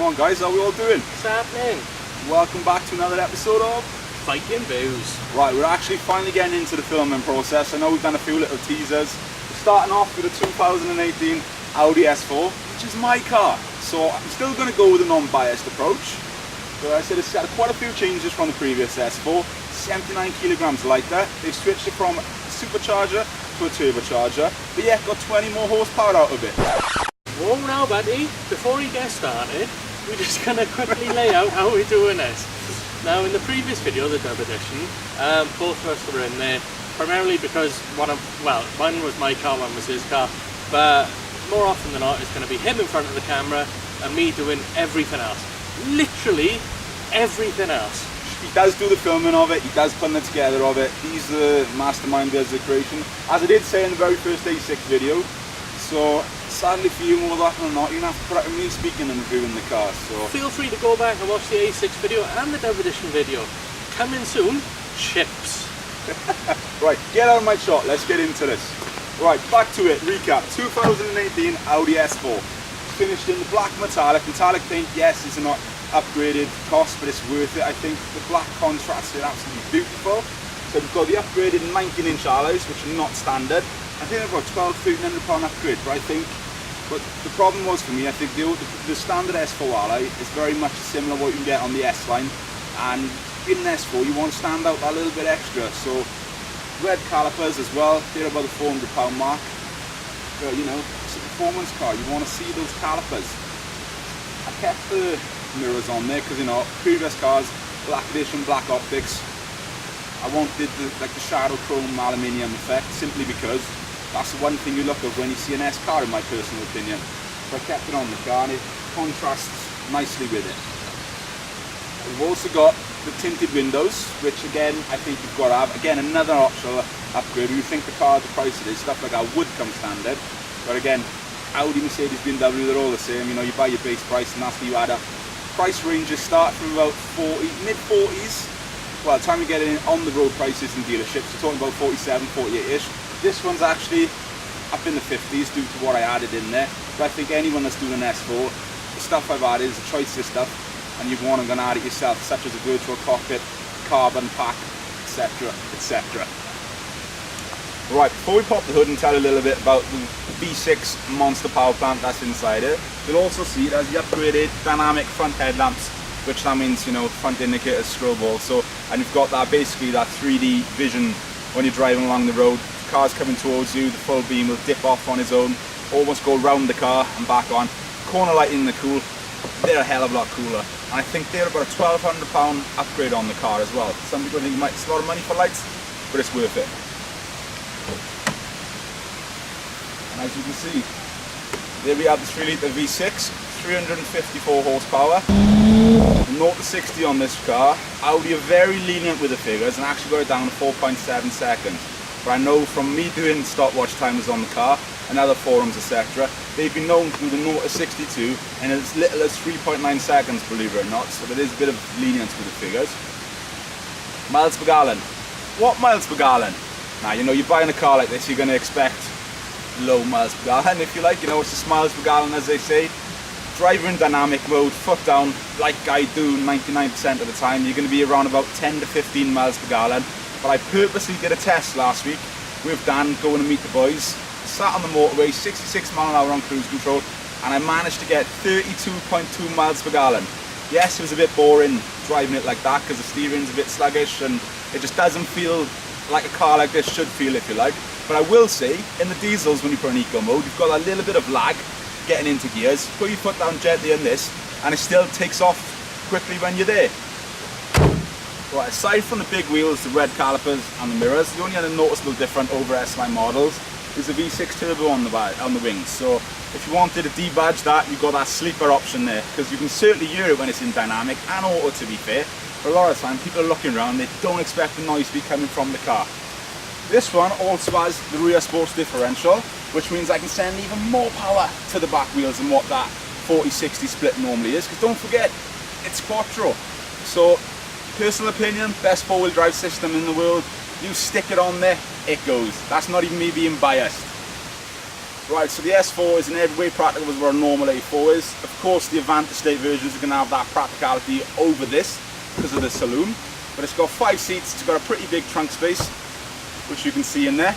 on guys, how are we all doing? Sappppanin. Welcome back to another episode of Fighting Booze. Right, we're actually finally getting into the filming process. I know we've done a few little teasers. We're starting off with a 2018 Audi S4, which is my car. So I'm still going to go with a non-biased approach. But I said it's got quite a few changes from the previous S4. 79 kilograms lighter. They've switched it from a supercharger to a turbocharger. But yeah, got 20 more horsepower out of it. Whoa now buddy, before we get started, we're just going to quickly lay out how we're doing this. Now in the previous video, the dub edition, both of us were in there, primarily because mine was my car, one was his car, but more often than not it's going to be him in front of the camera and me doing everything else. Literally everything else. He does do the filming of it, he does put the together of it, he's the mastermind behind the creation, as I did say in the very first A6 video. So sadly for you, more often than not, you're going to have to put out me speaking and reviewing the car. So feel free to go back and watch the A6 video and the dub edition video. Coming soon, chips. Right, get out of my shot, let's get into this. Right, back to it, recap. 2018 Audi S4. Finished in the black metallic. Metallic paint, yes, it's not upgraded cost, but it's worth it. I think the black contrast is absolutely beautiful. So we've got the upgraded 19-inch alloys, which are not standard. I think they've got £1,200–1,300 upgrade, but the problem was for me, I think the standard S4 alloy is very much similar to what you can get on the S-line, and in an S4 you want to stand out a little bit extra. So red calipers as well, they're about the £400 mark. But, you know, it's a performance car, you want to see those calipers. I kept the mirrors on there because, you know, previous cars, black edition, black optics. I wanted the shadow chrome aluminium effect simply because that's the one thing you look at when you see an S car, in my personal opinion. So I kept it on the car and it contrasts nicely with it. We've also got the tinted windows, which again I think you've got to have. Again, another optional upgrade. You think the car, the price of this, stuff like that would come standard. But again, Audi, Mercedes, BMW, they're all the same. You know, you buy your base price and that's what you add up. Price ranges start from about mid-40s. Well, the time you get in on the road prices in dealerships, we're talking about 47, 48-ish. This one's actually up in the 50s due to what I added in there. But I think anyone that's doing an S4, the stuff I've added is the choice of stuff, and you've want to add it yourself, such as a virtual cockpit, carbon pack, etc, etc. Right, before we pop the hood and tell a little bit about the V6 monster power plant that's inside it, you'll also see it has the upgraded dynamic front headlamps, which that means, you know, front indicators, strobe also, and you've got that basically that 3D vision when you're driving along the road. The car's coming towards you, the full beam will dip off on its own, almost go round the car and back on. Corner lighting, the cool, they're a hell of a lot cooler, and I think they're about a £1,200 upgrade on the car as well. Some people think it's a lot of money for lights, but it's worth it. And as you can see, there we have the 3-litre V6, 354 horsepower. 0 to 60 on this car. Audi are very lenient with the figures and actually got it down to 4.7 seconds. But I know from me doing stopwatch timers on the car and other forums, etc., they've been known to do the 0 to 62 in as little as 3.9 seconds, believe it or not. So there is a bit of lenience with the figures. Miles per gallon. What miles per gallon? Now, you know, you're buying a car like this, you're going to expect low miles per gallon, if you like. You know, it's just miles per gallon, as they say. Driver in dynamic mode, foot down, like I do 99% of the time, you're going to be around about 10 to 15 miles per gallon. But I purposely did a test last week with Dan, going to meet the boys. Sat on the motorway, 66 mile an hour on cruise control, and I managed to get 32.2 miles per gallon. Yes, it was a bit boring driving it like that because the steering's a bit sluggish and it just doesn't feel like a car like this should feel, if you like. But I will say, in the diesels, when you put in eco mode, you've got a little bit of lag getting into gears. Put your foot down gently in this and it still takes off quickly when you're there. Right, aside from the big wheels, the red calipers and the mirrors, the only other noticeable different over S-line models is the V6 turbo on the wings. So if you wanted to debadge that, you've got that sleeper option there, because you can certainly hear it when it's in dynamic and auto, to be fair. But a lot of the time people are looking around, they don't expect the noise to be coming from the car. This one also has the rear sports differential, which means I can send even more power to the back wheels than what that 40-60 split normally is, because don't forget, it's Quattro. So, personal opinion, best four-wheel drive system in the world. You stick it on there, it goes. That's not even me being biased. Right, so the S4 is in every way practical as what a normal A4 is. Of course, the Advanced Estate versions are going to have that practicality over this because of the saloon. But it's got 5 seats, it's got a pretty big trunk space, which you can see in there.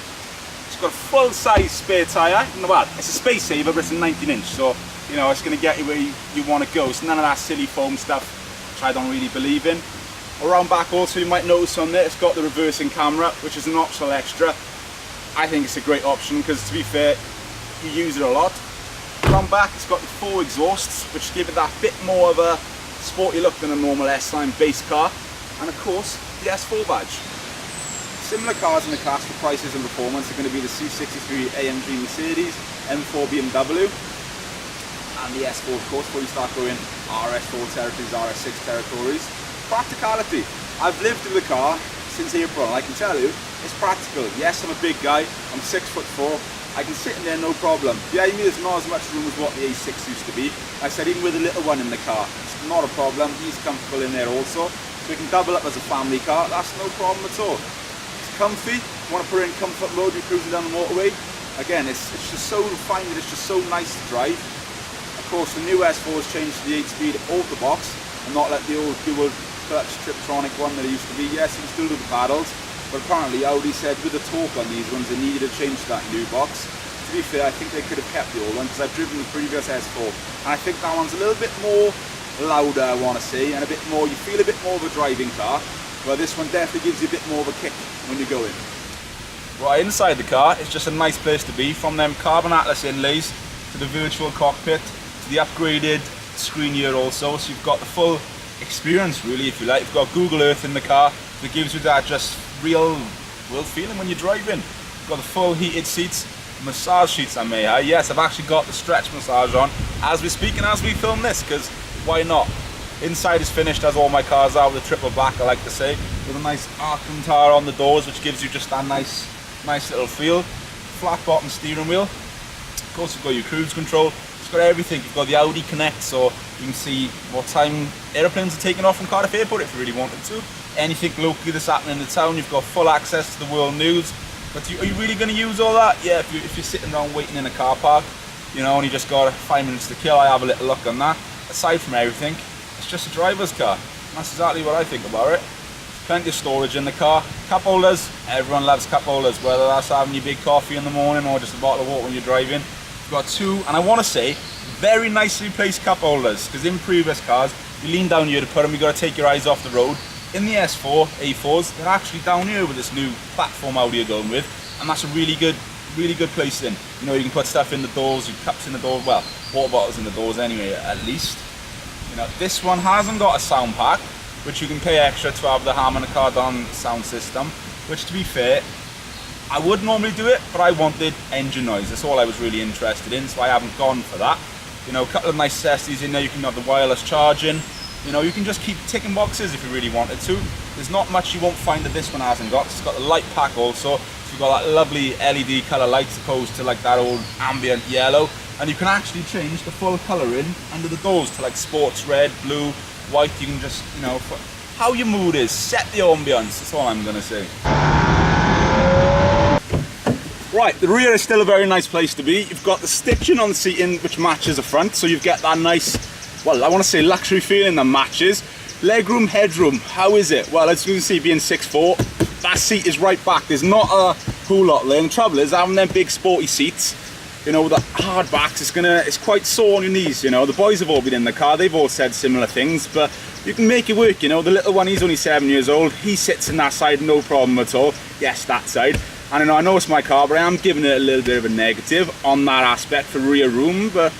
It's got a full-size spare tyre. Well, it's a space saver, but it's a 19-inch, so you know it's going to get you where you want to go. It's none of that silly foam stuff, which I don't really believe in. Around back also, you might notice on there, it's got the reversing camera, which is an optional extra. I think it's a great option because, to be fair, you use it a lot. Around back, it's got the 4 exhausts, which give it that bit more of a sporty look than a normal S-Line base car. And of course, the S4 badge. Similar cars in the class for prices and performance are going to be the C63 AMG Mercedes, M4 BMW, and the S4, of course, before you start going RS4 territories, RS6 territories. Practicality. I've lived in the car since April, and I can tell you, it's practical. Yes, I'm a big guy, I'm 6'4", I can sit in there no problem. Behind me there's not as much room as what the A6 used to be. Like I said, even with the little one in the car, it's not a problem. He's comfortable in there also. So we can double up as a family car, that's no problem at all. It's comfy, you want to put it in comfort mode, you're cruising down the motorway. Again, it's just so refined, it's just so nice to drive. Of course, the new S4 has changed to the 8-speed auto box and not like the old dual clutch Triptronic one that it used to be. Yes, you can still do the paddles, but apparently Audi said with the torque on these ones they needed to change that new box. To be fair, I think they could have kept the old one because I've driven the previous S4 and I think that one's a little bit more louder, I want to say, and a bit more, you feel a bit more of a driving car, but this one definitely gives you a bit more of a kick when you go in. Right, inside the car, it's just a nice place to be, from them carbon atlas inlays to the virtual cockpit to the upgraded screen here also, so you've got the full experience really, if you like. You've got Google Earth in the car that gives you that just real world feeling when you're driving. You've got the full heated seats, massage sheets I may add. Yes, I've actually got the stretch massage on as we speak and as we film this, because why not? Inside is finished as all my cars are with a triple black, I like to say, with a nice Alcantara on the doors, which gives you just that nice little feel. Flat bottom steering wheel. Of course, you've got your cruise control. It's got everything. You've got the Audi Connect, so you can see what time aeroplanes are taking off from Cardiff Airport if you really wanted to. Anything locally that's happening in the town, you've got full access to the world news. But are you really going to use all that? Yeah, if you're sitting around waiting in a car park, you know, and you just got 5 minutes to kill, I have a little look on that. Aside from everything, it's just a driver's car. And that's exactly what I think about it. Plenty of storage in the car. Cup holders, everyone loves cup holders, whether that's having your big coffee in the morning or just a bottle of water when you're driving. You've got 2, and I want to say, very nicely placed cup holders, because in previous cars, you lean down here to put them, you've got to take your eyes off the road. In the S4, A4s, they're actually down here with this new platform Audi are going with, and that's a really good placing. You know, you can put stuff in the doors, your cups in the door, well, water bottles in the doors anyway, at least. You know, this one hasn't got a sound pack, which you can pay extra to have the Harman Kardon sound system, which, to be fair, I would normally do it, but I wanted engine noise. That's all I was really interested in, so I haven't gone for that. You know, a couple of nice accessories in there. You can have the wireless charging. You know, you can just keep ticking boxes if you really wanted to. There's not much you won't find that this one hasn't got. It's got the light pack also, so you've got that lovely LED colour light opposed to like that old ambient yellow. And you can actually change the full colouring under the doors to like sports red, blue, white. You can just, you know, how your mood is, set the ambience. That's all I'm going to say. Right, the rear is still a very nice place to be. You've got the stitching on the seating which matches the front, so you get that nice, well, I want to say luxury feeling that matches. Legroom, headroom, how is it? Well, as you can see, being 6'4", that seat is right back. There's not a whole lot there. And the trouble is, having them big sporty seats, you know, with the hard backs, it's quite sore on your knees, you know. The boys have all been in the car, they've all said similar things, but you can make it work, you know. The little one, he's only 7 years old, he sits in that side, no problem at all. Yes, that side. And I know it's my car, but I am giving it a little bit of a negative on that aspect for rear room, but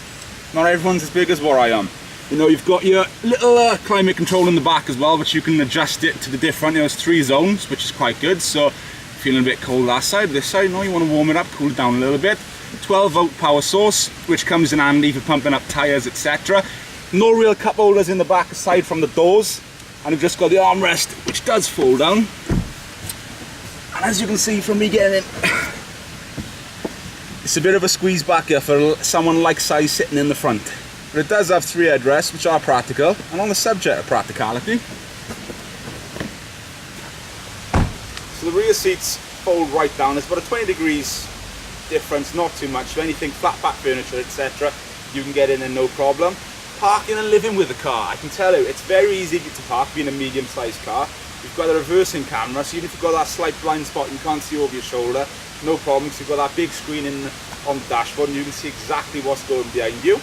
not everyone's as big as what I am. You know, you've got your little climate control in the back as well, which you can adjust it to the different, you know, it's 3 zones, which is quite good. So feeling a bit cold that side, but this side, no, you want to warm it up, cool it down a little bit. 12-volt power source, which comes in handy for pumping up tyres, etc. No real cup holders in the back aside from the doors, and you've just got the armrest, which does fold down. And as you can see from me getting in, it's a bit of a squeeze back here for someone like size sitting in the front. But it does have 3 headrests, which are practical. And on the subject of practicality, so the rear seats fold right down. It's about a 20 degrees difference, not too much. So anything flat pack furniture, etc., you can get in there no problem. Parking and living with the car, I can tell you, it's very easy to park being a medium-sized car. You've got a reversing camera, so even if you've got that slight blind spot you can't see over your shoulder, no problem, because you've got that big screen on the dashboard and you can see exactly what's going behind you.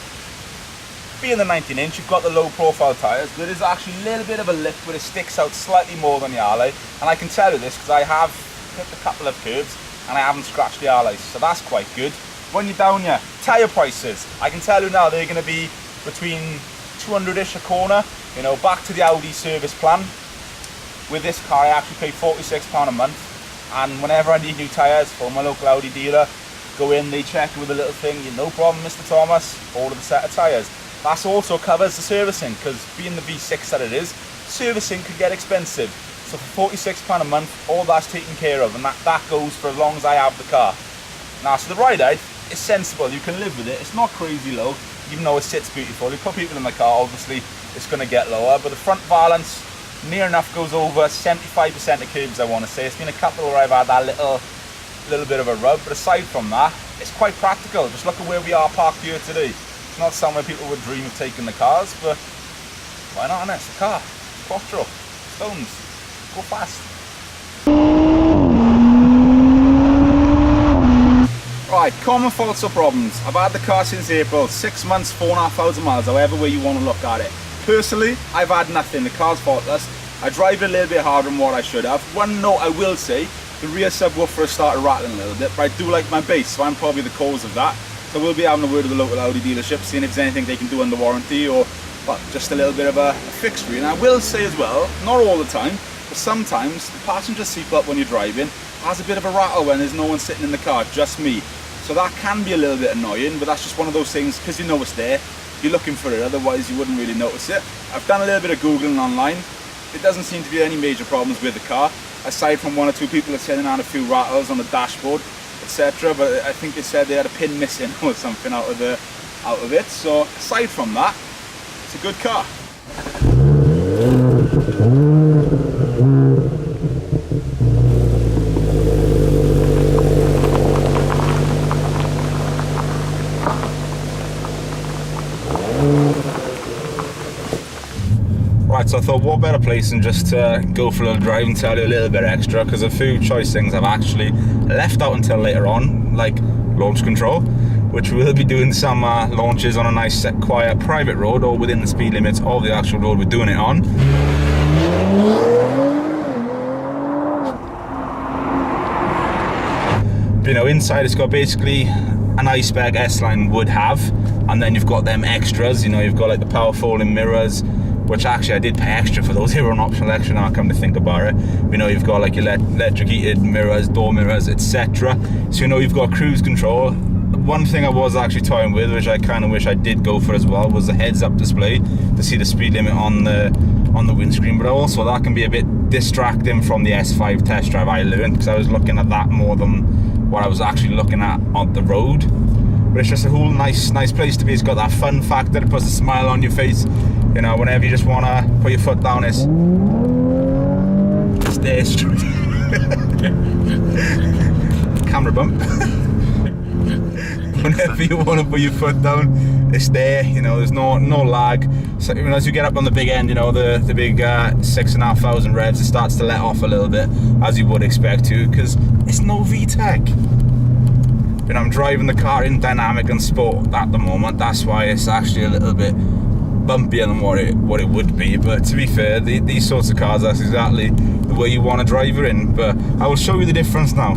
Being the 19-inch, you've got the low-profile tyres. There is actually a little bit of a lip where it sticks out slightly more than the alloy, and I can tell you this because I have hit a couple of curbs and I haven't scratched the alloys, so that's quite good. When you're down here, tyre prices, I can tell you now they're going to be between 200-ish a corner. You know, back to the Audi service plan. With this car I actually pay £46 a month, and whenever I need new tyres from my local Audi dealer, go in, they check with a little thing, no problem Mr. Thomas, order the set of tyres. That also covers the servicing, because being the V6 that it is, servicing could get expensive. So for £46 a month, all that's taken care of, and that goes for as long as I have the car. Now, so the ride height is sensible, you can live with it, it's not crazy low, even though it sits beautiful. You put people in the car, obviously it's going to get lower, but the front valance near enough goes over 75% of curbs, I want to say. It's been a couple where I've had that little bit of a rub, but aside from that, it's quite practical. Just look at where we are parked here today. It's not somewhere people would dream of taking the cars, but why not? And it's a car, Quattro, stones, go fast. Right, common faults or problems. I've had the car since April, 6 months, 4,500 miles, however way you want to look at it. Personally, I've had nothing, the car's faultless. I drive it a little bit harder than what I should have. One note I will say, the rear subwoofer has started rattling a little bit, but I do like my bass, so I'm probably the cause of that. So we'll be having a word with the local Audi dealership, seeing if there's anything they can do under warranty, or well, just a little bit of a fix for you. And I will say as well, not all the time, but sometimes the passenger seat belt when you're driving has a bit of a rattle when there's no one sitting in the car, just me. So that can be a little bit annoying, but that's just one of those things, because you know it's there, you're looking for it, otherwise you wouldn't really notice it. I've done a little bit of Googling online. It doesn't seem to be any major problems with the car, aside from one or two people that said they had a few rattles on the dashboard, etc. But I think they said they had a pin missing or something out of it. So aside from that, it's a good car. Right, so I thought what better place than just to go for a little drive and tell you a little bit extra, because a few choice things I've actually left out until later on, like launch control, which we'll be doing some launches on a nice quiet private road or within the speed limits of the actual road we're doing it on. You know, inside it's got basically an I-Spec S-Line would have, and then you've got them extras, you know, you've got like the power folding mirrors, which actually I did pay extra for those. They were an optional extra now I come to think about it. You know, you've got like your electric heated mirrors, door mirrors, etc. So you know you've got cruise control. One thing I was actually toying with, which I kind of wish I did go for as well, was the heads-up display to see the speed limit on the windscreen. But also that can be a bit distracting from the S5 test drive I learned, because I was looking at that more than what I was actually looking at on the road. But it's just a whole nice place to be. It's got that fun factor that puts a smile on your face. You know, whenever you just want to put your foot down, it's there straight. Camera bump. Whenever you want to put your foot down, it's there. You know, there's no lag. So you know, as you get up on the big end, you know, the big 6,500 revs, it starts to let off a little bit, as you would expect to, because it's no VTEC. You know, I'm driving the car in dynamic and sport at the moment. That's why it's actually a little bit bumpier than what it would be. But to be fair, these sorts of cars, that's exactly the way you want to drive her in. But I will show you the difference now.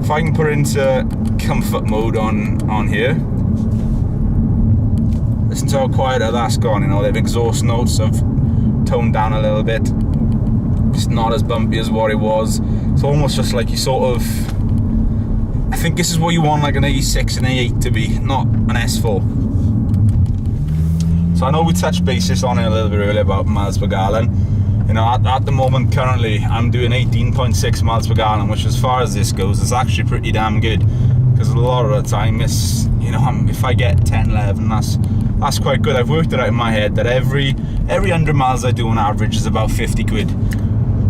If I can put it into comfort mode on here, listen to how quiet that's gone. You know, the exhaust notes have toned down a little bit. It's not as bumpy as what it was. It's almost just like you sort of, I think this is what you want like an A6 and A8 to be, not an S4. So I know we touched basis on it a little bit earlier about miles per gallon. You know, at the moment currently I'm doing 18.6 miles per gallon, which as far as this goes is actually pretty damn good, because a lot of the time it's, you know, if I get 10, 11, that's quite good. I've worked it out in my head that every 100 miles I do on average is about 50 quid,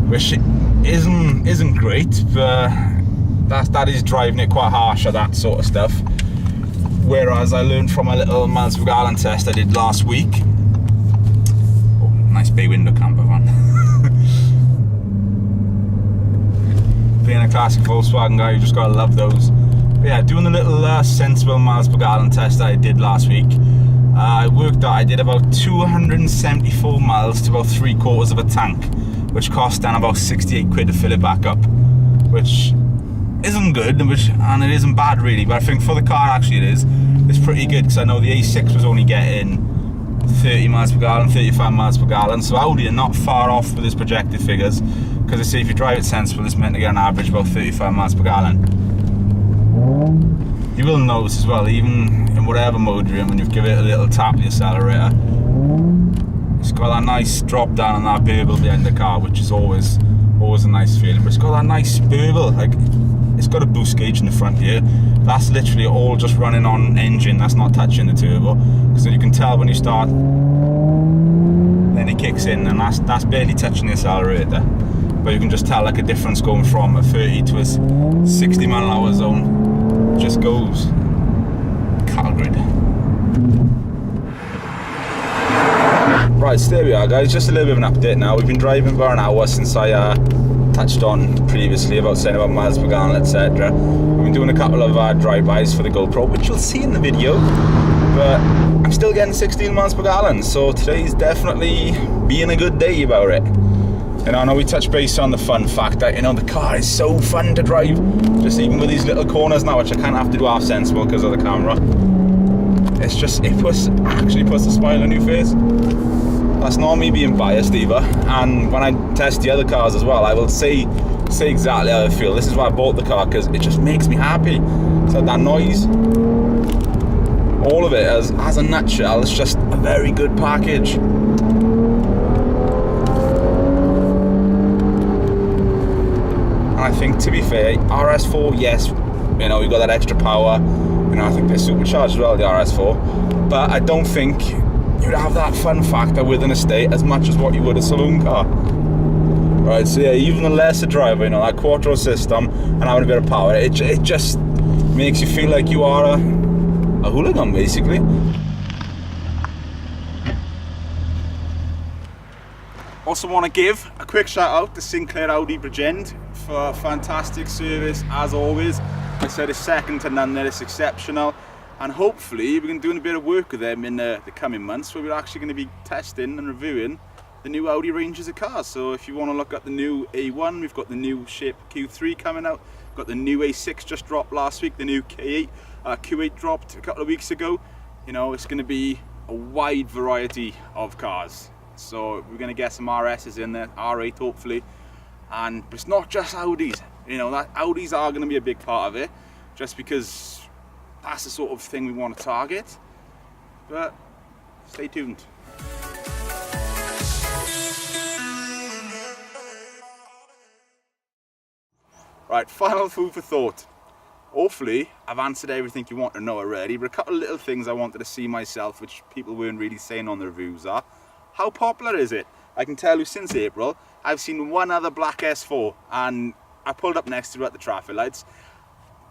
which isn't great, but that is driving it quite harsh at that sort of stuff. Whereas I learned from a little miles per gallon test I did last week. Oh, nice bay window camper van. Being a classic Volkswagen guy, you just gotta love those. But yeah, doing the little sensible miles per gallon test that I did last week, I worked out I did about 274 miles to about 3/4 of a tank, which cost then about 68 quid to fill it back up, which isn't good, and it isn't bad really, but I think for the car actually it's pretty good, because I know the A6 was only getting 30 miles per gallon, 35 miles per gallon, so Audi are not far off with its projected figures, because I say if you drive it sensible it's meant to get an average about 35 miles per gallon. You will notice as well, even in whatever mode you're in, when you give it a little tap of the accelerator, it's got that nice drop down and that burble behind the car, which is always a nice feeling. But it's got that nice burble, like it's got a boost gauge in the front here. That's literally all just running on engine, that's not touching the turbo. So you can tell when you start, then it kicks in, and that's barely touching the accelerator. But you can just tell like a difference going from a 30 to a 60 mile an hour zone. It just goes cattle grid. Right, so there we are guys, just a little bit of an update now. We've been driving about an hour since I touched on previously about saying about miles per gallon, etc. We've been doing a couple of drive-bys for the GoPro, which you'll see in the video, but I'm still getting 16 miles per gallon, so today's definitely being a good day about it. And I know we touched base on the fun fact that, you know, the car is so fun to drive, just even with these little corners now, which I kind of have to do half sensible because of the camera. It's just, it actually puts a smile on your face. That's not me being biased either, and when I test the other cars as well, I will say exactly how I feel. This is why I bought the car, because it just makes me happy. So that noise, all of it as a nutshell, it's just a very good package. And I think, to be fair, RS4, yes, you know, we got that extra power, you know, I think they're supercharged as well, the RS4, but I don't think you'd have that fun factor with an estate as much as what you would a saloon car. Right, so yeah, even the lesser driver, you know, that Quattro system and having a bit of power, it just makes you feel like you are a hooligan, basically. Also want to give a quick shout out to Sinclair Audi Bridgend for fantastic service as always. I said it's second to none there, it's exceptional. And hopefully we're going to be doing a bit of work with them in the coming months, where we're actually going to be testing and reviewing the new Audi ranges of cars. So if you want to look at the new A1, we've got the new Shape Q3 coming out, we've got the new A6 just dropped last week, the new Q8 dropped a couple of weeks ago. You know, it's going to be a wide variety of cars. So we're going to get some RSs in there, R8 hopefully, and it's not just Audis. You know, that Audis are going to be a big part of it, just because that's the sort of thing we want to target, but stay tuned. Right, final food for thought. Hopefully I've answered everything you want to know already, but a couple of little things I wanted to see myself, which people weren't really saying on the reviews, are how popular is it? I can tell you since April I've seen one other black S4, and I pulled up next to it at the traffic lights.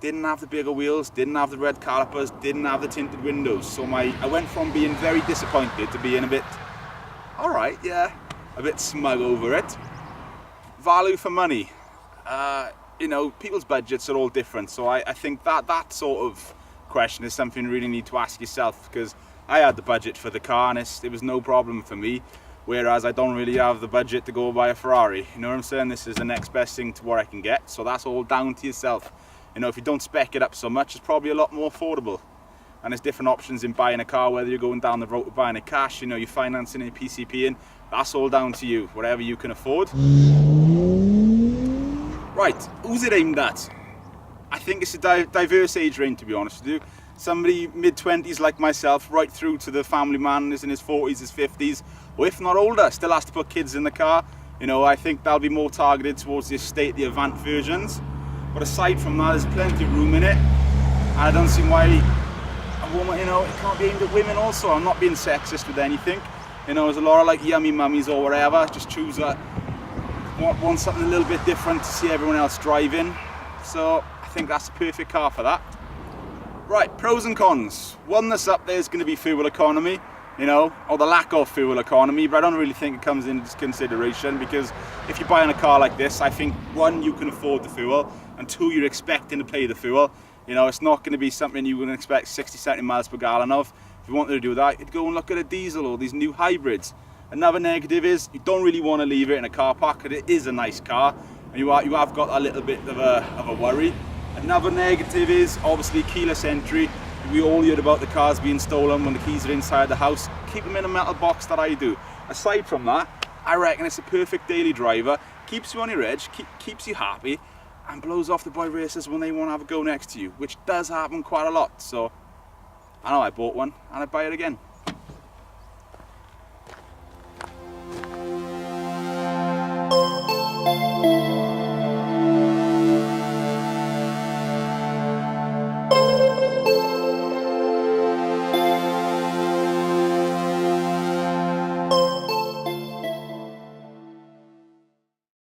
Didn't have the bigger wheels, didn't have the red calipers, didn't have the tinted windows. So I went from being very disappointed to being a bit, alright, yeah, a bit smug over it. Value for money. You know, people's budgets are all different, so I think that sort of question is something you really need to ask yourself, because I had the budget for the car and it was no problem for me, whereas I don't really have the budget to go buy a Ferrari. You know what I'm saying? This is the next best thing to what I can get, so that's all down to yourself. You know, if you don't spec it up so much, it's probably a lot more affordable. And there's different options in buying a car, whether you're going down the road to buying it cash, you know, you're financing it, PCP in, that's all down to you, whatever you can afford. Right, who's it aimed at? I think it's a diverse age range, to be honest with you. Somebody mid-20s like myself, right through to the family man who's in his 40s, his 50s, or if not older, still has to put kids in the car. You know, I think that'll be more targeted towards the estate, the Avant versions. But aside from that, there's plenty of room in it. And I don't see why a woman, you know, it can't be aimed at women also. I'm not being sexist with anything. You know, there's a lot of like yummy mummies or whatever, just choose that, want something a little bit different to see everyone else driving. So I think that's the perfect car for that. Right, pros and cons. One that's up there is going to be fuel economy, you know, or the lack of fuel economy, but I don't really think it comes into consideration, because if you're buying a car like this, I think one, you can afford the fuel, and two, you're expecting to pay the fuel. You know, it's not going to be something you're going to expect 60-70 miles per gallon of. If you wanted to do that, you'd go and look at a diesel or these new hybrids. Another negative is you don't really want to leave it in a car park, because it is a nice car, and you have got a little bit of a worry. Another negative is obviously keyless entry. We all heard about the cars being stolen when the keys are inside the house. Keep them in a metal box that I do. Aside from that, I reckon it's a perfect daily driver. Keeps you on your edge, keeps you happy, and blows off the boy racers when they want to have a go next to you, which does happen quite a lot. So I know I bought one and I'd buy it again.